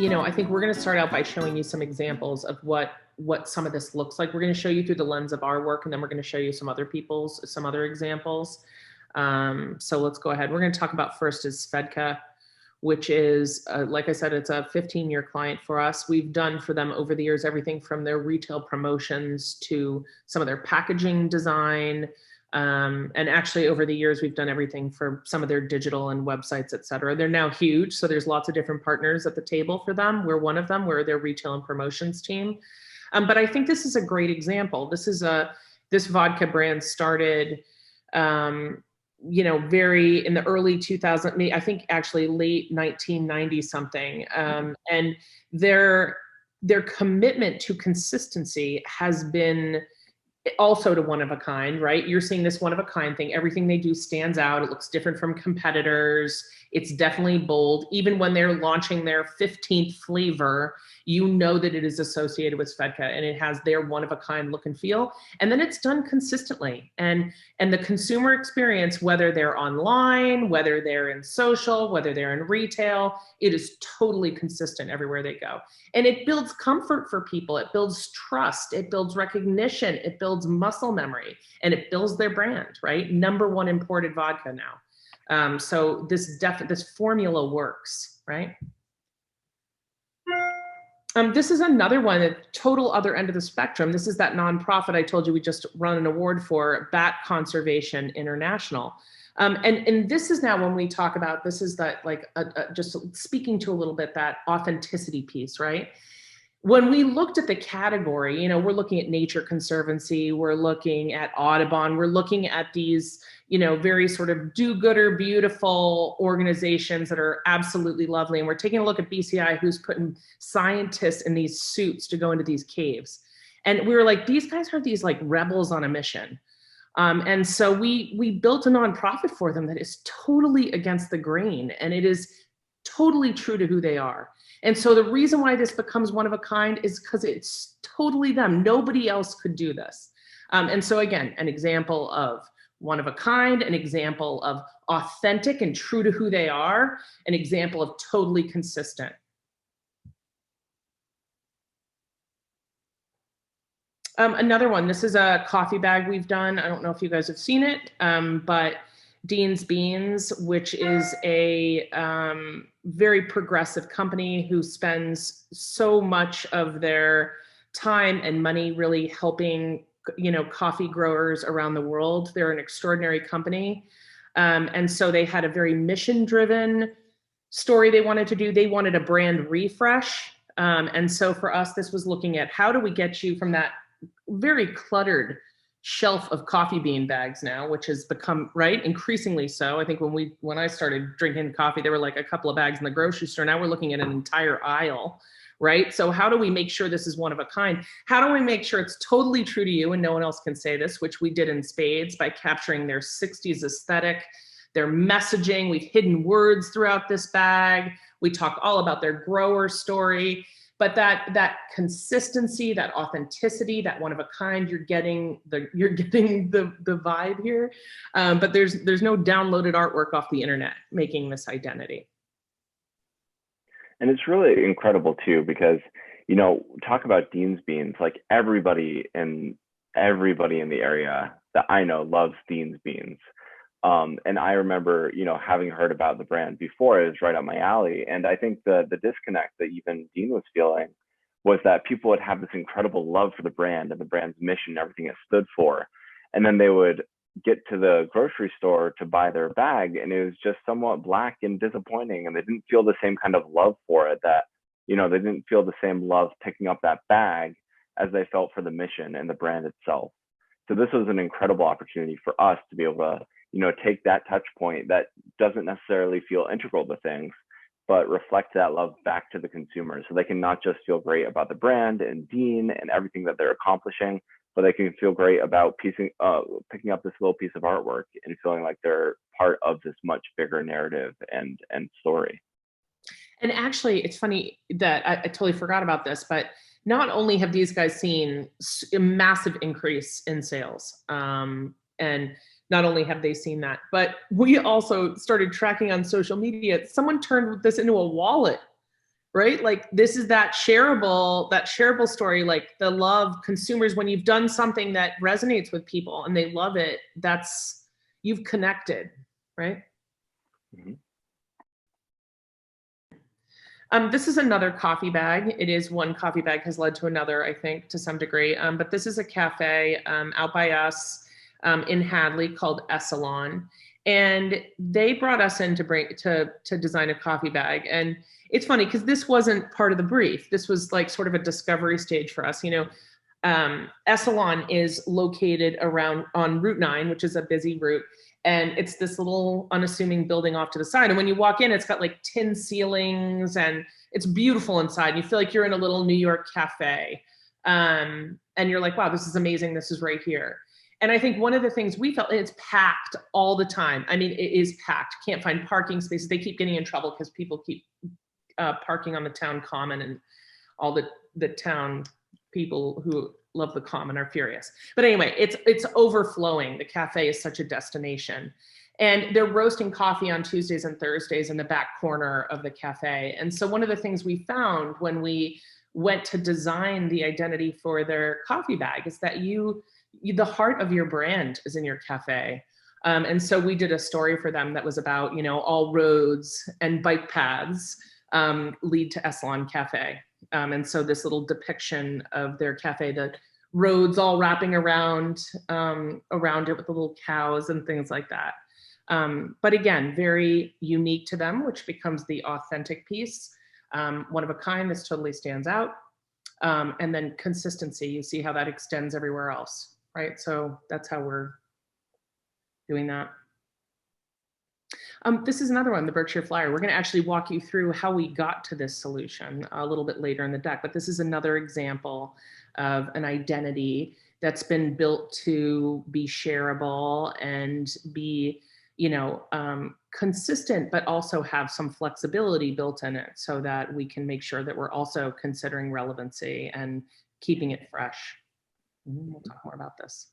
I think we're going to start out by showing you some examples of what some of this looks like. We're going to show you through the lens of our work, and then we're going to show you some other examples. So let's go ahead. We're going to talk about first is Fedka, which is, like I said, it's a 15-year client for us. We've done for them over the years everything from their retail promotions to some of their packaging design. And actually over the years, we've done everything for some of their digital and websites, et cetera. They're now huge. So there's lots of different partners at the table for them. We're one of them. We're their retail and promotions team. But I think this is a great example. This vodka brand started, very in the early 2000s, I think actually late 1990 something. And their commitment to consistency has been also to one of a kind, right? You're seeing this one of a kind thing. Everything they do stands out. It looks different from competitors. It's definitely bold. Even when they're launching their 15th flavor, you know that it is associated with Fedka and it has their one of a kind look and feel. And then it's done consistently. And the consumer experience, whether they're online, whether they're in social, whether they're in retail, it is totally consistent everywhere they go. And it builds comfort for people. It builds trust. It builds recognition. It builds muscle memory, and it builds their brand, right? #1 imported vodka now. So this formula works, right? This is another one, a total other end of the spectrum. This is that nonprofit I told you we just run an award for, Bat Conservation International. And this is now when we talk about, this is that just speaking to a little bit that authenticity piece, right? When we looked at the category, we're looking at Nature Conservancy, we're looking at Audubon, we're looking at these, very sort of do-gooder, beautiful organizations that are absolutely lovely. And we're taking a look at BCI, who's putting scientists in these suits to go into these caves. And we were like, these guys are these like rebels on a mission. And so we built a nonprofit for them that is totally against the grain, and it is totally true to who they are. And so the reason why this becomes one of a kind is because it's totally them. Nobody else could do this. And so again, an example of one of a kind, an example of authentic and true to who they are, an example of totally consistent. Another one, this is a coffee bag we've done. I don't know if you guys have seen it, but Dean's Beans, which is a very progressive company who spends so much of their time and money really helping, coffee growers around the world. They're an extraordinary company. And so they had a very mission-driven story they wanted to do. They wanted a brand refresh. And so for us, this was looking at how do we get you from that very cluttered shelf of coffee bean bags now, which has become, right, increasingly so. I think when I started drinking coffee, there were like a couple of bags in the grocery store. Now we're looking at an entire aisle, right? So how do we make sure this is one of a kind? How do we make sure it's totally true to you and no one else can say this, which we did in spades by capturing their 60s aesthetic, their messaging. We've hidden words throughout this bag. We talk all about their grower story. But that consistency, that authenticity, that one of a kind, you're getting the vibe here. But there's no downloaded artwork off the internet making this identity. And it's really incredible too, because talk about Dean's Beans, like everybody in the area that I know loves Dean's Beans. And I remember, having heard about the brand before, it was right up my alley. And I think the disconnect that even Dean was feeling was that people would have this incredible love for the brand and the brand's mission, everything it stood for. And then they would get to the grocery store to buy their bag, and it was just somewhat black and disappointing. And they didn't feel the same kind of love for it, that, they didn't feel the same love picking up that bag as they felt for the mission and the brand itself. So this was an incredible opportunity for us to be able to take that touch point that doesn't necessarily feel integral to things, but reflect that love back to the consumer. So they can not just feel great about the brand and Dean and everything that they're accomplishing, but they can feel great about picking up this little piece of artwork and feeling like they're part of this much bigger narrative and story. And actually, it's funny that I totally forgot about this, but not only have these guys seen a massive increase in sales, and not only have they seen that, but we also started tracking on social media. Someone turned this into a wallet right? Like this is that shareable story, like the love consumers, when you've done something that resonates with people and they love it, that's, you've connected, right? Mhm. This is another coffee bag. It is one coffee bag has led to another, I think, to some degree. But this is a cafe out by us in Hadley called Eslan. And they brought us in to design a coffee bag. And it's funny because this wasn't part of the brief. This was like sort of a discovery stage for us. You know, Esalen is located around on Route 9, which is a busy route. And it's this little unassuming building off to the side. And when you walk in, it's got like tin ceilings and it's beautiful inside. You feel like you're in a little New York cafe. And you're like, wow, this is amazing. This is right here. And I think one of the things we felt, it's packed all the time. I mean, it is packed. Can't find parking spaces. They keep getting in trouble because people keep parking on the town common, and all the town people who love the common are furious. But anyway, it's overflowing. The cafe is such a destination. And they're roasting coffee on Tuesdays and Thursdays in the back corner of the cafe. And so one of the things we found when we went to design the identity for their coffee bag is that the heart of your brand is in your cafe. And so we did a story for them that was about, you know, all roads and bike paths lead to Eslan Cafe. And so this little depiction of their cafe, the roads all wrapping around it with the little cows and things like that. But again, very unique to them, which becomes the authentic piece. One of a kind, this totally stands out. And then consistency, you see how that extends everywhere else, right? So that's how we're doing that. This is another one, the Berkshire Flyer. We're going to actually walk you through how we got to this solution a little bit later in the deck, but this is another example of an identity that's been built to be shareable and be, you know, consistent, but also have some flexibility built in it so that we can make sure that we're also considering relevancy and keeping it fresh. We'll talk more about this.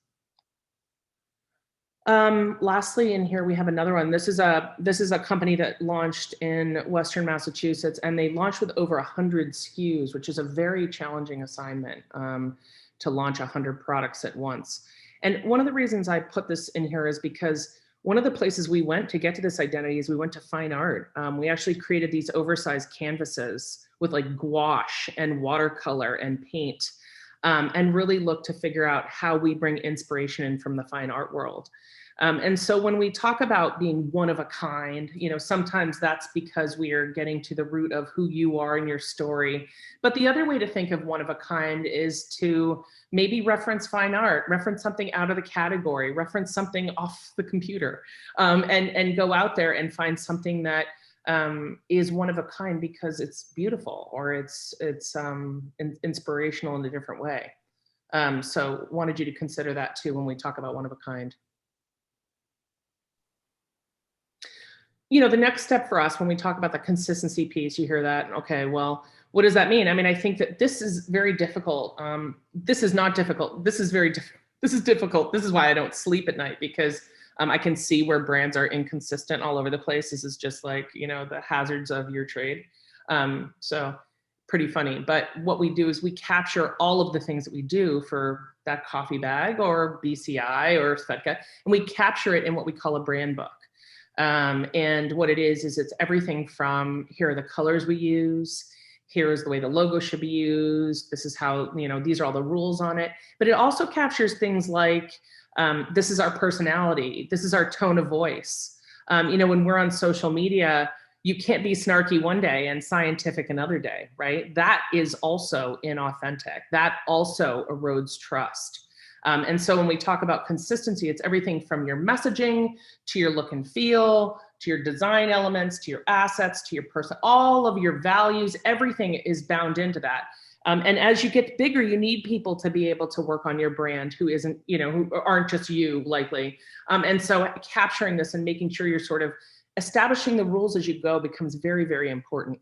Lastly, in here we have another one. This is a company that launched in Western Massachusetts, and they launched with over 100 SKUs, which is a very challenging assignment to launch 100 products at once. And one of the reasons I put this in here is because one of the places we went to get to this identity is we went to fine art. We actually created these oversized canvases with like gouache and watercolor and paint, and really looked to figure out how we bring inspiration in from the fine art world. And so when we talk about being one of a kind, you know, sometimes that's because we are getting to the root of who you are in your story. But the other way to think of one of a kind is to maybe reference fine art, reference something out of the category, reference something off the computer, and go out there and find something that is one of a kind because it's beautiful or it's inspirational in a different way. So wanted you to consider that too when we talk about one of a kind. You know, the next step for us when we talk about the consistency piece, you hear that, okay, well, what does that mean? I mean, I think that this is very difficult. This is not difficult. This is very difficult. This is difficult. This is why I don't sleep at night, because I can see where brands are inconsistent all over the place. This is just like, you know, the hazards of your trade. So pretty funny. But what we do is we capture all of the things that we do for that coffee bag or BCI or Fedka, and we capture it in what we call a brand book. And what it is it's everything from, here are the colors we use, here's the way the logo should be used, this is how, you know, these are all the rules on it. But it also captures things like, this is our personality, this is our tone of voice. You know, when we're on social media, you can't be snarky one day and scientific another day, right? That is also inauthentic. That also erodes trust. And so when we talk about consistency, it's everything from your messaging to your look and feel, to your design elements, to your assets, to your person, all of your values, everything is bound into that. And as you get bigger, you need people to be able to work on your brand who isn't, you know, who aren't just you likely. And so capturing this and making sure you're sort of establishing the rules as you go becomes very, very important.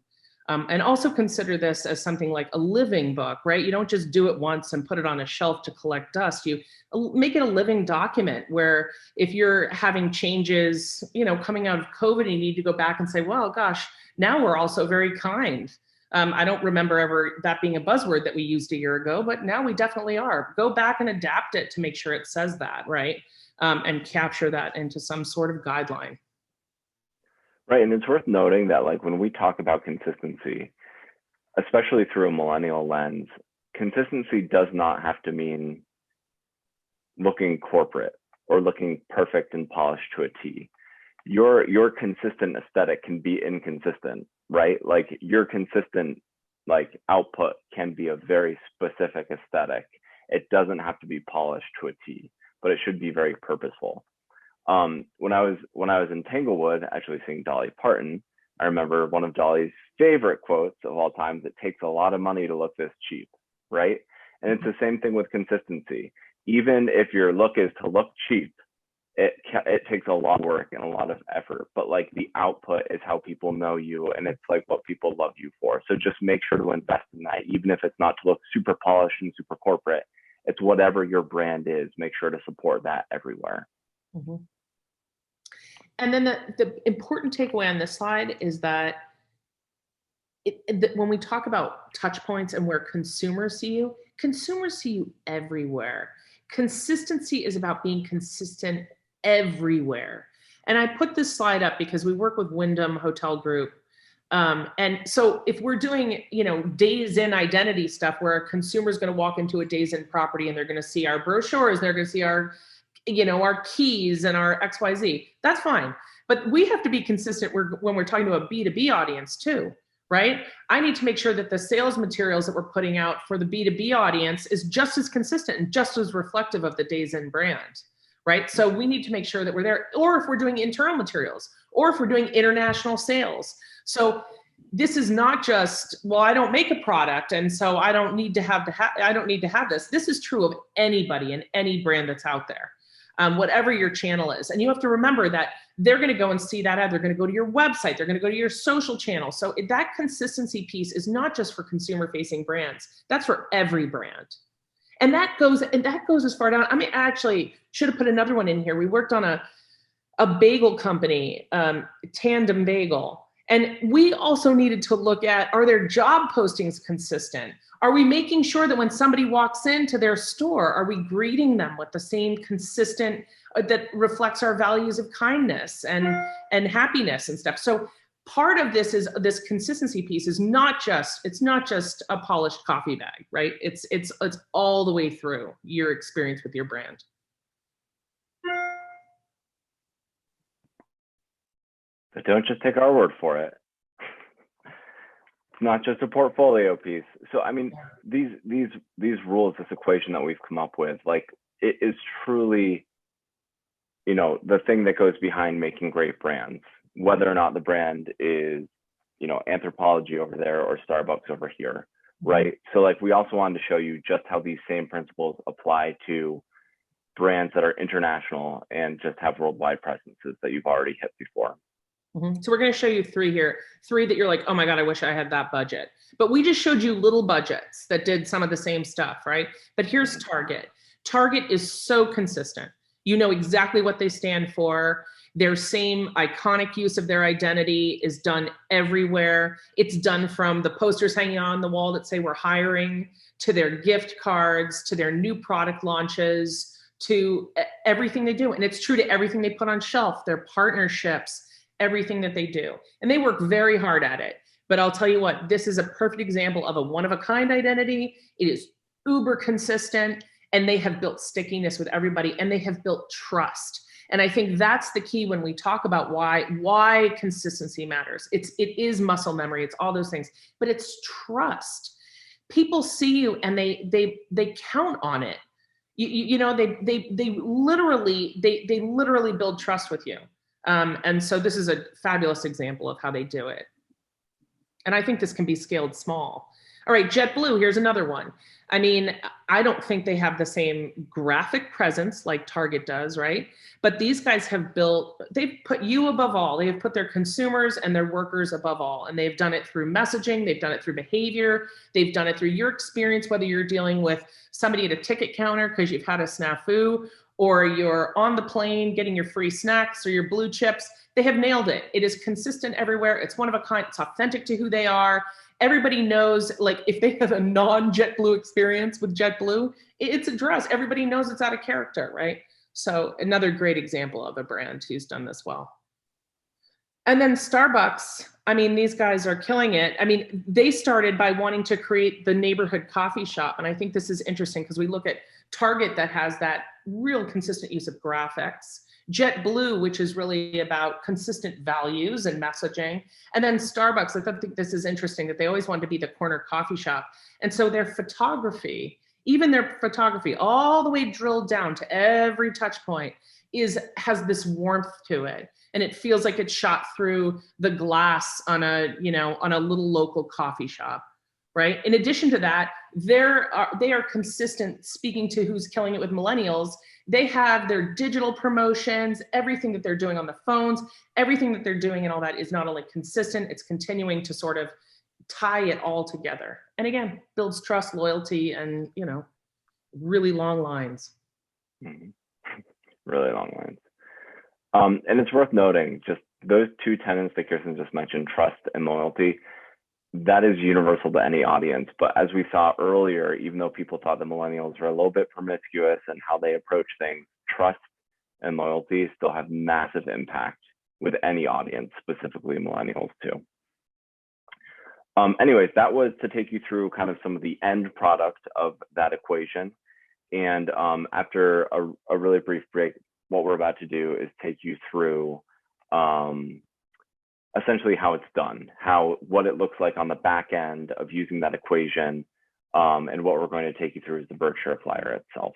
And also consider this as something like a living book, right? You don't just do it once and put it on a shelf to collect dust. You make it a living document where if you're having changes, you know, coming out of COVID, you need to go back and say, well, gosh, now we're also very kind. I don't remember ever that being a buzzword that we used a year ago, but now we definitely are. Go back and adapt it to make sure it says that, right? And capture that into some sort of guideline. Right. And it's worth noting that like when we talk about consistency, especially through a millennial lens, consistency does not have to mean looking corporate or looking perfect and polished to a T. Your consistent aesthetic can be inconsistent, right? Like your consistent like output can be a very specific aesthetic. It doesn't have to be polished to a T, but it should be very purposeful. When I was in Tanglewood, actually seeing Dolly Parton, I remember one of Dolly's favorite quotes of all time: "It takes a lot of money to look this cheap," right? And it's the same thing with consistency. Even if your look is to look cheap, it takes a lot of work and a lot of effort, but like the output is how people know you, and it's like what people love you for. So just make sure to invest in that, even if it's not to look super polished and super corporate. It's whatever your brand is. Make sure to support that everywhere. Mm-hmm. And then the important takeaway on this slide is that when we talk about touch points and where consumers see you everywhere. Consistency is about being consistent everywhere. And I put this slide up because we work with Wyndham Hotel Group. And so if we're doing, days in identity stuff where a consumer is going to walk into a days in property and they're going to see our brochures, they're going to see our keys and our XYZ, that's fine. But we have to be consistent when we're talking to a B2B audience too, right? I need to make sure that the sales materials that we're putting out for the B2B audience is just as consistent and just as reflective of the Days In brand, right? So we need to make sure that we're there, or if we're doing internal materials, or if we're doing international sales. So this is not just, well, I don't make a product, and so I don't need to have this. This is true of anybody and any brand that's out there. Whatever your channel is. And you have to remember that they're going to go and see that ad. They're going to go to your website. They're going to go to your social channel. So that consistency piece is not just for consumer facing brands. That's for every brand. And that goes as far down. I mean, I actually should have put another one in here. We worked on a bagel company, Tandem Bagel. And we also needed to look at, are their job postings consistent? Are we making sure that when somebody walks into their store, are we greeting them with the same consistent, that reflects our values of kindness and happiness and stuff? So part of this consistency piece is not just a polished coffee bag, right? It's all the way through your experience with your brand. But don't just take our word for it. It's not just a portfolio piece. So I mean, these rules, this equation that we've come up with, like it is truly, the thing that goes behind making great brands, whether or not the brand is, Anthropologie over there or Starbucks over here, right? So like we also wanted to show you just how these same principles apply to brands that are international and just have worldwide presences that you've already hit before. So we're going to show you three that you're like, oh my God, I wish I had that budget. But we just showed you little budgets that did some of the same stuff, right? But here's Target. Target is so consistent. You know exactly what they stand for. Their same iconic use of their identity is done everywhere. It's done from the posters hanging on the wall that say we're hiring, to their gift cards, to their new product launches, to everything they do. And it's true to everything they put on shelf, their partnerships, everything that they do. And they work very hard at it. But I'll tell you what, this is a perfect example of a one-of-a-kind identity. It is uber consistent, and they have built stickiness with everybody, and they have built trust. And I think that's the key when we talk about why consistency matters. It is muscle memory, it's all those things, but it's trust. People see you and they count on it. They literally build trust with you. And so this is a fabulous example of how they do it. And I think this can be scaled small. All right, JetBlue, here's another one. I mean, I don't think they have the same graphic presence like Target does, right? But these guys they've put you above all. They have put their consumers and their workers above all. And they've done it through messaging. They've done it through behavior. They've done it through your experience, whether you're dealing with somebody at a ticket counter because you've had a snafu, or you're on the plane getting your free snacks or your blue chips. They have nailed it. It is consistent everywhere. It's one of a kind. It's authentic to who they are. Everybody knows, like, if they have a non-JetBlue experience with JetBlue, it's addressed. Everybody knows it's out of character, right? So another great example of a brand who's done this well. And then Starbucks, I mean, these guys are killing it. I mean, they started by wanting to create the neighborhood coffee shop. And I think this is interesting because we look at Target that has that real consistent use of graphics, JetBlue, which is really about consistent values and messaging. And then Starbucks, I think this is interesting that they always wanted to be the corner coffee shop. And so their photography, even their photography, all the way drilled down to every touch point, has this warmth to it. And it feels like it's shot through the glass on a little local coffee shop, right? In addition to that, they are consistent, speaking to who's killing it with millennials. They have their digital promotions, everything that they're doing on the phones, everything that they're doing and all that is not only consistent, it's continuing to sort of tie it all together. And again, builds trust, loyalty, and, really long lines. Mm-hmm. Really long lines. And it's worth noting, just those two tenets that Kirsten just mentioned, trust and loyalty, that is universal to any audience. But as we saw earlier, even though people thought the millennials were a little bit promiscuous in how they approach things, trust and loyalty still have massive impact with any audience, specifically millennials too. Anyways, that was to take you through kind of some of the end product of that equation. And after a really brief break, what we're about to do is take you through essentially how it's done, what it looks like on the back end of using that equation, and what we're going to take you through is the Berkshire Flyer itself.